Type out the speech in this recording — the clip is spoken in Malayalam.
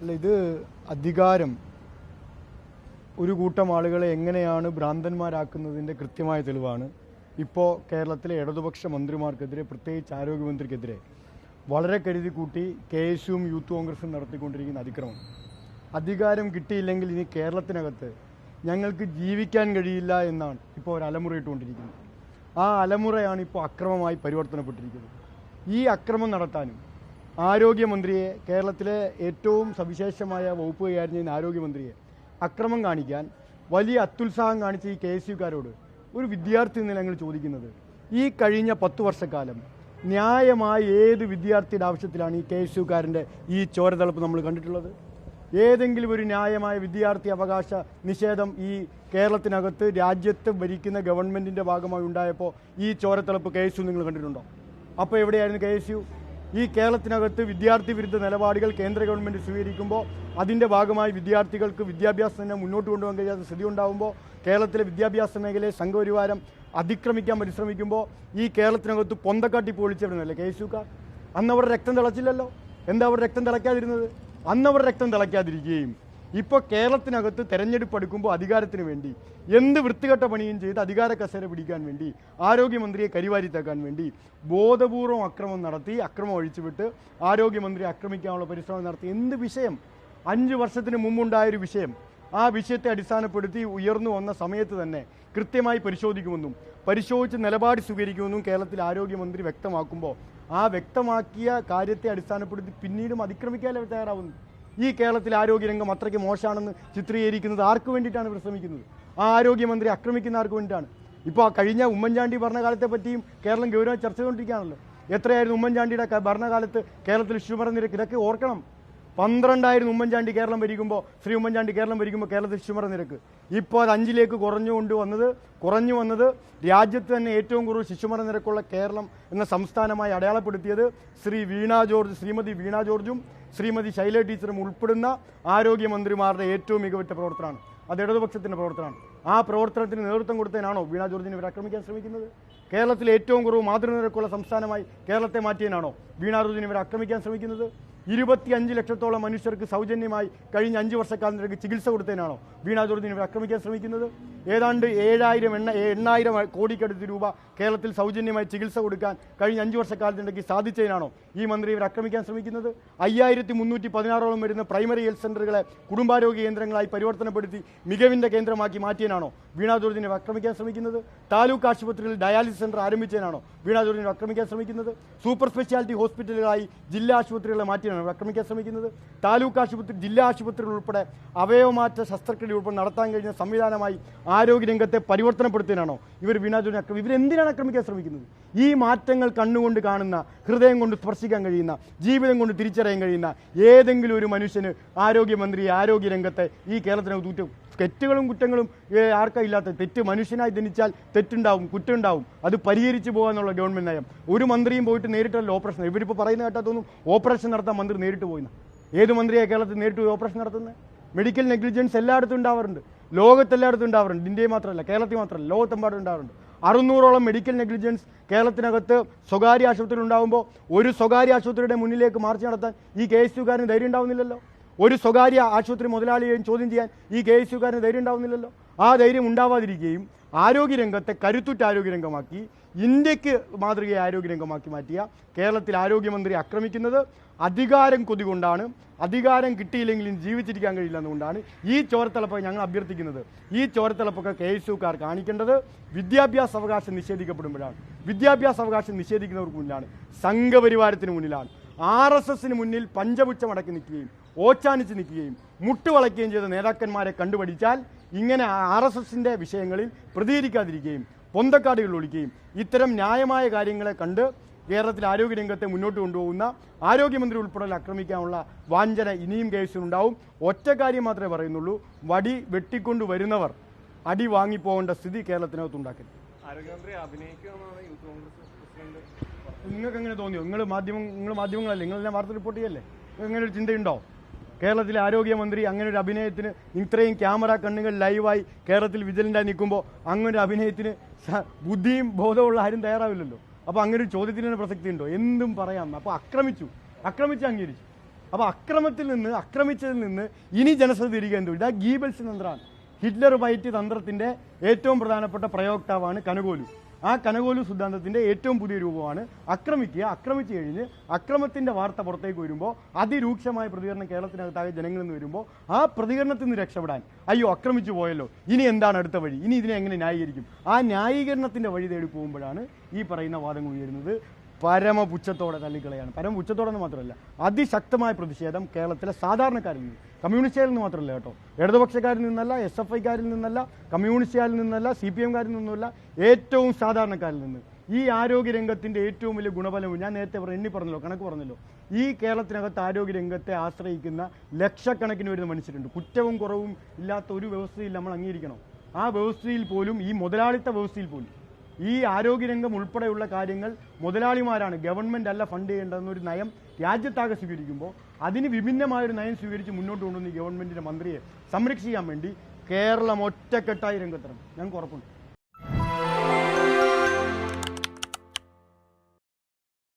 അല്ല, ഇത് അധികാരം ഒരു കൂട്ടം ആളുകളെ എങ്ങനെയാണ് ഭ്രാന്തന്മാരാക്കുന്നതിൻ്റെ കൃത്യമായ തെളിവാണ്. ഇപ്പോൾ കേരളത്തിലെ ഇടതുപക്ഷ മന്ത്രിമാർക്കെതിരെ, പ്രത്യേകിച്ച് ആരോഗ്യമന്ത്രിക്കെതിരെ വളരെ കരുതി കൂട്ടി KSUവും യൂത്ത് കോൺഗ്രസും നടത്തിക്കൊണ്ടിരിക്കുന്ന അതിക്രമം. അധികാരം കിട്ടിയില്ലെങ്കിൽ ഇനി കേരളത്തിനകത്ത് ഞങ്ങൾക്ക് ജീവിക്കാൻ കഴിയില്ല എന്നാണ് ഇപ്പോൾ ഒരു അലമുറയിട്ടുകൊണ്ടിരിക്കുന്നത്. ആ അലമുറയാണ് ഇപ്പോൾ അക്രമമായി പരിവർത്തനപ്പെട്ടിരിക്കുന്നത്. ഈ അക്രമം നടത്താനും ആരോഗ്യമന്ത്രിയെ, കേരളത്തിലെ ഏറ്റവും സവിശേഷമായ വകുപ്പ് കൈകാര്യം ചെയ്യുന്ന ആരോഗ്യമന്ത്രിയെ അക്രമം കാണിക്കാൻ വലിയ അത്യുത്സാഹം കാണിച്ച ഈ KSUക്കാരോട് ഒരു വിദ്യാർത്ഥി എന്ന ഞങ്ങൾ ചോദിക്കുന്നത്, ഈ കഴിഞ്ഞ 10 വർഷക്കാലം ന്യായമായ ഏത് വിദ്യാർത്ഥിയുടെ ആവശ്യത്തിലാണ് ഈ KSUക്കാരൻ്റെ ഈ ചോരതളപ്പ് നമ്മൾ കണ്ടിട്ടുള്ളത്? ഏതെങ്കിലും ഒരു ന്യായമായ വിദ്യാർത്ഥി അവകാശ നിഷേധം ഈ കേരളത്തിനകത്ത് രാജ്യത്ത് ഭരിക്കുന്ന ഗവൺമെൻറ്റിൻ്റെ ഭാഗമായി ഉണ്ടായപ്പോൾ ഈ ചോരത്തിളപ്പ് KSU നിങ്ങൾ കണ്ടിട്ടുണ്ടോ? അപ്പോൾ എവിടെയായിരുന്നു KSU? ഈ കേരളത്തിനകത്ത് വിദ്യാർത്ഥി വിരുദ്ധ നിലപാടുകൾ കേന്ദ്ര ഗവൺമെൻറ് സ്വീകരിക്കുമ്പോൾ അതിൻ്റെ ഭാഗമായി വിദ്യാർത്ഥികൾക്ക് വിദ്യാഭ്യാസം തന്നെ മുന്നോട്ട് കൊണ്ടുപോകാൻ കഴിയാത്ത സ്ഥിതി ഉണ്ടാകുമ്പോൾ, കേരളത്തിലെ വിദ്യാഭ്യാസ മേഖലയെ സംഘപരിവാരം അതിക്രമിക്കാൻ പരിശ്രമിക്കുമ്പോൾ ഈ കേരളത്തിനകത്ത് പൊന്തക്കാട്ടി പൊളിച്ചവരുന്നല്ലേ KSUക്കാർ? അന്നവർ രക്തം തിളച്ചില്ലല്ലോ. എന്താ അവർ രക്തം തിളയ്ക്കാതിരുന്നത്? അന്നവർ രക്തം തിളയ്ക്കാതിരിക്കുകയും ഇപ്പോൾ കേരളത്തിനകത്ത് തെരഞ്ഞെടുപ്പ് എടുക്കുമ്പോൾ അധികാരത്തിന് വേണ്ടി എന്ത് വൃത്തികെട്ട പണിയും ചെയ്ത് അധികാര കസേര പിടിക്കാൻ വേണ്ടി, ആരോഗ്യമന്ത്രിയെ കരിവാരിത്തേക്കാൻ വേണ്ടി ബോധപൂർവം അക്രമം നടത്തി, അക്രമം ഒഴിച്ചുവിട്ട് ആരോഗ്യമന്ത്രിയെ ആക്രമിക്കാനുള്ള പരിശ്രമം നടത്തി. എന്ത് വിഷയം? 5 വർഷത്തിന് മുമ്പുണ്ടായൊരു വിഷയം. ആ വിഷയത്തെ അടിസ്ഥാനപ്പെടുത്തി ഉയർന്നു വന്ന സമയത്ത് തന്നെ കൃത്യമായി പരിശോധിക്കുമെന്നും പരിശോധിച്ച് നിലപാട് സ്വീകരിക്കുമെന്നും കേരളത്തിൽ ആരോഗ്യമന്ത്രി വ്യക്തമാക്കുമ്പോൾ, ആ വ്യക്തമാക്കിയ കാര്യത്തെ അടിസ്ഥാനപ്പെടുത്തി പിന്നീടും അതിക്രമിക്കാനേ തയ്യാറാവുന്നു. ഈ കേരളത്തിലെ ആരോഗ്യരംഗം അത്രയ്ക്ക് മോശമാണെന്ന് ചിത്രീകരിക്കുന്നത് ആർക്ക് വേണ്ടിയിട്ടാണ് ഇവർ ശ്രമിക്കുന്നത്? ആ ആരോഗ്യമന്ത്രി ആക്രമിക്കുന്ന ആർക്ക് വേണ്ടിയിട്ടാണ്? ഇപ്പോൾ കഴിഞ്ഞ ഉമ്മൻചാണ്ടി ഭരണകാലത്തെ പറ്റിയും കേരളം ഗൗരവം ചർച്ച ചെയ്തുകൊണ്ടിരിക്കുകയാണല്ലോ. എത്രയായിരുന്നു ഉമ്മൻചാണ്ടിയുടെ ഭരണകാലത്ത് കേരളത്തിൽ ശിശുമരണ നിരക്ക്? ഇതൊക്കെ ഓർക്കണം. 12 ഉമ്മൻചാണ്ടി കേരളം ഭരിക്കുമ്പോൾ, ശ്രീ ഉമ്മൻചാണ്ടി കേരളം ഭരിക്കുമ്പോൾ കേരളത്തിൽ ശിശുമരണ നിരക്ക് ഇപ്പോൾ അത് 5ലേക്ക് കുറഞ്ഞു വന്നത് രാജ്യത്ത് തന്നെ ഏറ്റവും കൂടുതൽ ശിശുമരണ നിരക്കുള്ള കേരളം എന്ന സംസ്ഥാനമായി അടയാളപ്പെടുത്തിയത് ശ്രീമതി വീണ ജോർജും ശ്രീമതി ശൈല ടീച്ചറും ഉൾപ്പെടുന്ന ആരോഗ്യമന്ത്രിമാരുടെ ഏറ്റവും മികവുറ്റ പ്രവർത്തനമാണ്. അത് ഇടതുപക്ഷത്തിൻ്റെ പ്രവർത്തനമാണ്. ആ പ്രവർത്തനത്തിന് നേതൃത്വം കൊടുത്തതിനാണോ വീണ ജോർജിനെ ഇവർ ആക്രമിക്കാൻ ശ്രമിക്കുന്നത്? കേരളത്തിലെ ഏറ്റവും കുറവ് മാതൃനിരക്കുള്ള സംസ്ഥാനമായി കേരളത്തെ മാറ്റിയതിനാണോ വീണ ജോർജിനെ ഇവർ ആക്രമിക്കാൻ ശ്രമിക്കുന്നത്? 25 ലക്ഷത്തോളം മനുഷ്യർക്ക് സൗജന്യമായി കഴിഞ്ഞ 5 വർഷക്കാലത്തിലേക്ക് ചികിത്സ കൊടുത്തതിനാണോ വീണ ജോർജിനെ ഇവർ ആക്രമിക്കാൻ ശ്രമിക്കുന്നത്? ഏതാണ്ട് 8,000 കോടിക്കടുത്ത് രൂപ കേരളത്തിൽ സൗജന്യമായി ചികിത്സ കൊടുക്കാൻ കഴിഞ്ഞ 5 വർഷക്കാലത്തിലേക്ക് സാധിച്ചതിനാണോ ഈ മന്ത്രി ഇവർ ആക്രമിക്കാൻ ശ്രമിക്കുന്നത്? 5316 വരുന്ന പ്രൈമറി ഹെൽത്ത് സെൻ്ററുകളെ കുടുംബാരോഗ്യ കേന്ദ്രങ്ങളായി പരിവർത്തനപ്പെടുത്തി മികവിൻ്റെ കേന്ദ്രമാക്കി മാറ്റിയതിനാണോ വീണ ജോർജിനെ ആക്രമിക്കാൻ ശ്രമിക്കുന്നത്? താലൂക്ക് ആശുപത്രിയിൽ ഡയാലിസിസ് സെൻ്റർ ആരംഭിച്ചതിനാണോ വീണ ജോർജിനെ ആക്രമിക്കാൻ ശ്രമിക്കുന്നത്? സൂപ്പർ സ്പെഷ്യാലിറ്റി ഹോസ്പിറ്റലുകളായി ജില്ലാ ആശുപത്രികളെ മാറ്റിയാണ് ആക്രമിക്കാൻ ശ്രമിക്കുന്നത്? താലൂക്ക് ആശുപത്രി, ജില്ലാ ആശുപത്രികൾ ഉൾപ്പെടെ അവയവമാറ്റ ശസ്ത്രക്രിയ ഉൾപ്പെടെ നടത്താൻ കഴിഞ്ഞ സംവിധാനമായി ആരോഗ്യരംഗത്തെ പരിവർത്തനപ്പെടുത്താനാണോ ഇവർ വീണ ജോർജിനെ ഇവരെന്തിനാണ് ആക്രമിക്കാൻ ശ്രമിക്കുന്നത്? ഈ മാറ്റങ്ങൾ കണ്ണുകൊണ്ട് കാണുന്ന, ഹൃദയം കൊണ്ട് സ്പർശിക്കാൻ കഴിയുന്ന, ജീവിതം കൊണ്ട് തിരിച്ചറിയാൻ കഴിയുന്ന ഏതെങ്കിലും ഒരു മനുഷ്യന് ആരോഗ്യമന്ത്രി, ആരോഗ്യരംഗത്തെ ഈ കേരളത്തിനകത്ത് തെറ്റുകളും കുറ്റങ്ങളും ആർക്കാ ഇല്ലാത്ത? തെറ്റ് മനുഷ്യനായി ജനിച്ചാൽ തെറ്റുണ്ടാവും, കുറ്റമുണ്ടാവും. അത് പരിഹരിച്ചു പോകാന്നുള്ള ഗവൺമെൻറ് നയം. ഒരു മന്ത്രിയും പോയിട്ട് നേരിട്ടല്ലോ ഓപ്പറേഷൻ. ഇവരിപ്പോൾ പറയുന്ന കേട്ടാത്തൊന്നും ഓപ്പറേഷൻ നടത്താൻ മന്ത്രി നേരിട്ട് പോയിന്ന. ഏത് മന്ത്രിയാണ് കേരളത്തിൽ നേരിട്ട് പോയി ഓപ്പറേഷൻ നടത്തുന്നത്? മെഡിക്കൽ നെഗ്ലിജൻസ് എല്ലായിടത്തും ഉണ്ടാവാറുണ്ട്. ലോകത്തെല്ലായിടത്തും ഉണ്ടാവാറുണ്ട്. ഇന്ത്യയിൽ മാത്രമല്ല, കേരളത്തിൽ മാത്രമല്ല, ലോകത്തെമ്പാടും ഉണ്ടാവാറുണ്ട്. 600ഓളം മെഡിക്കൽ നെഗ്ലിജൻസ് കേരളത്തിനകത്ത് സ്വകാര്യ ആശുപത്രി ഉണ്ടാകുമ്പോൾ ഒരു സ്വകാര്യ ആശുപത്രിയുടെ മുന്നിലേക്ക് മാർച്ച് നടത്താൻ ഈ KSUക്കാരന് ധൈര്യം ഉണ്ടാവുന്നില്ലല്ലോ. ഒരു സ്വകാര്യ ആശുപത്രി മുതലാളിയെയും ചോദ്യം ചെയ്യാൻ ഈ KSUക്കാരന് ധൈര്യം ഉണ്ടാവുന്നില്ലല്ലോ. ആ ധൈര്യം ഉണ്ടാവാതിരിക്കുകയും ആരോഗ്യരംഗത്തെ കരുത്തുറ്റ ആരോഗ്യരംഗമാക്കി, ഇന്ത്യക്ക് മാതൃകയെ ആരോഗ്യരംഗമാക്കി മാറ്റിയ കേരളത്തിൽ ആരോഗ്യമന്ത്രി ആക്രമിക്കുന്നത് അധികാരം കൊതി കൊണ്ടാണ്. അധികാരം കിട്ടിയില്ലെങ്കിലും ജീവിച്ചിരിക്കാൻ കഴിയില്ല എന്നുകൊണ്ടാണ് ഈ ചോരത്തിളപ്പൊക്കെ ഞങ്ങൾ അഭ്യർത്ഥിക്കുന്നത്. ഈ ചോരത്തിളപ്പൊക്കെ KSUക്കാർ കാണിക്കേണ്ടത് വിദ്യാഭ്യാസ അവകാശം നിഷേധിക്കപ്പെടുമ്പോഴാണ്. വിദ്യാഭ്യാസ അവകാശം നിഷേധിക്കുന്നവർക്ക് മുന്നിലാണ്, സംഘപരിവാരത്തിന് മുന്നിലാണ്, RSSന് മുന്നിൽ പഞ്ചപുച്ഛമടക്കി നിൽക്കുകയും ഓച്ചാനിച്ച് നിൽക്കുകയും മുട്ടുവളയ്ക്കുകയും ചെയ്ത നേതാക്കന്മാരെ കണ്ടുപഠിച്ചാൽ ഇങ്ങനെ RSSൻ്റെ വിഷയങ്ങളിൽ പ്രതികരിക്കാതിരിക്കുകയും പൊന്തക്കാടുകൾ ഒളിക്കുകയും ഇത്തരം ന്യായമായ കാര്യങ്ങളെ കണ്ട് കേരളത്തിൽ ആരോഗ്യരംഗത്തെ മുന്നോട്ട് കൊണ്ടുപോകുന്ന ആരോഗ്യമന്ത്രി ഉൾപ്പെടെ ആക്രമിക്കാനുള്ള വാഞ്ചന ഇനിയും കേസിലുണ്ടാവും. ഒറ്റ കാര്യം മാത്രമേ പറയുന്നുള്ളൂ, വടി വെട്ടിക്കൊണ്ട് വരുന്നവർ അടി വാങ്ങിപ്പോകേണ്ട സ്ഥിതി കേരളത്തിനകത്തുണ്ടാക്കരുത്. ആരോഗ്യമന്ത്രി അഭിനയിക്കുമെന്നാണ് യൂത്ത് കോൺഗ്രസ് പ്രസിഡന്റ്. നിങ്ങൾക്ക് എങ്ങനെ തോന്നിയോ? നിങ്ങൾ മാധ്യമങ്ങളല്ലേ, നിങ്ങൾ വാർത്ത റിപ്പോർട്ട് ചെയ്യല്ലേ? അങ്ങനെ ഒരു ചിന്തയുണ്ടോ? കേരളത്തിലെ ആരോഗ്യമന്ത്രി അങ്ങനെ ഒരു അഭിനയത്തിന്, ഇത്രയും ക്യാമറ കണ്ണുകൾ ലൈവായി കേരളത്തിൽ വിജിലൻ്റായി നിൽക്കുമ്പോൾ അങ്ങനെ ഒരു അഭിനയത്തിന് ബുദ്ധിയും ബോധമുള്ള ആരും തയ്യാറാവില്ലല്ലോ. അപ്പോൾ അങ്ങനെ ഒരു ചോദ്യത്തിന് പ്രസക്തി ഉണ്ടോ? എന്തും പറയാം. അപ്പോൾ ആക്രമിച്ച് അംഗീകരിച്ചു. അപ്പോൾ ആക്രമിച്ചതിൽ നിന്ന് ഇനി ജനശ്രദ്ധ തിരികെ എന്തു ഇതാ ഗീബൽസ് തന്ത്രമാണ്. ഹിറ്റ്ലർ ബൈറ്റ് തന്ത്രത്തിൻ്റെ ഏറ്റവും പ്രധാനപ്പെട്ട പ്രയോക്താവാണ് കനകോലു. ആ കനകോലു സിദ്ധാന്തത്തിൻ്റെ ഏറ്റവും പുതിയ രൂപമാണ് ആക്രമിച്ചു കഴിഞ്ഞ് അക്രമത്തിൻ്റെ വാർത്ത പുറത്തേക്ക് വരുമ്പോൾ അതിരൂക്ഷമായ പ്രതികരണം കേരളത്തിനകത്താകെ ജനങ്ങളിൽ നിന്ന് വരുമ്പോൾ ആ പ്രതികരണത്തിൽ നിന്ന് രക്ഷപ്പെടാൻ അയ്യോ ആക്രമിച്ചു പോയല്ലോ ഇനി എന്താണ് അടുത്ത വഴി, ഇനി ഇതിനെ എങ്ങനെ ന്യായീകരിക്കും, ആ ന്യായീകരണത്തിൻ്റെ വഴി തേടി പോകുമ്പോഴാണ് ഈ പറയുന്ന വാദങ്ങൾ ഉയരുന്നത്. പരമപുച്ഛത്തോടെ തള്ളിക്കളയാണ്. പരമപുച്ഛത്തോടെ എന്ന് മാത്രമല്ല, അതിശക്തമായ പ്രതിഷേധം കേരളത്തിലെ സാധാരണക്കാരിൽ നിന്ന്, കമ്മ്യൂണിസ്റ്റുകാരിൽ നിന്ന് മാത്രമല്ല കേട്ടോ, ഇടതുപക്ഷക്കാരിൽ നിന്നല്ല, SFIക്കാരിൽ നിന്നല്ല, കമ്മ്യൂണിസ്റ്റുകാരിൽ നിന്നല്ല, CPMകാരിൽ നിന്നുമല്ല, ഏറ്റവും സാധാരണക്കാരിൽ നിന്ന്. ഈ ആരോഗ്യരംഗത്തിൻ്റെ ഏറ്റവും വലിയ ഗുണഫലം ഞാൻ നേരത്തെ കണക്ക് പറഞ്ഞല്ലോ, ഈ കേരളത്തിനകത്ത് ആരോഗ്യരംഗത്തെ ആശ്രയിക്കുന്ന ലക്ഷക്കണക്കിന് വരുന്ന മനുഷ്യരുണ്ട്. കുറ്റവും കുറവും ഇല്ലാത്ത ഒരു വ്യവസ്ഥയിൽ നമ്മൾ അംഗീകരിക്കണം. ആ വ്യവസ്ഥയിൽ പോലും, ഈ മുതലാളിത്ത വ്യവസ്ഥയിൽ പോലും ഈ ആരോഗ്യരംഗം ഉൾപ്പെടെയുള്ള കാര്യങ്ങൾ മുതലാളിമാരാണ്, ഗവൺമെൻറ് അല്ല ഫണ്ട് ചെയ്യേണ്ടതെന്നൊരു നയം രാജ്യത്താകെ സ്വീകരിക്കുമ്പോൾ അതിന് വിഭിന്നമായൊരു നയം സ്വീകരിച്ച് മുന്നോട്ട് കൊണ്ടുവന്ന ഈ ഗവൺമെൻറ്റിൻ്റെ മന്ത്രിയെ സംരക്ഷിക്കാൻ വേണ്ടി കേരളം ഒറ്റക്കെട്ടായി രംഗത്തിറങ്ങും. ഞങ്ങൾക്ക് ഉറപ്പുണ്ട്.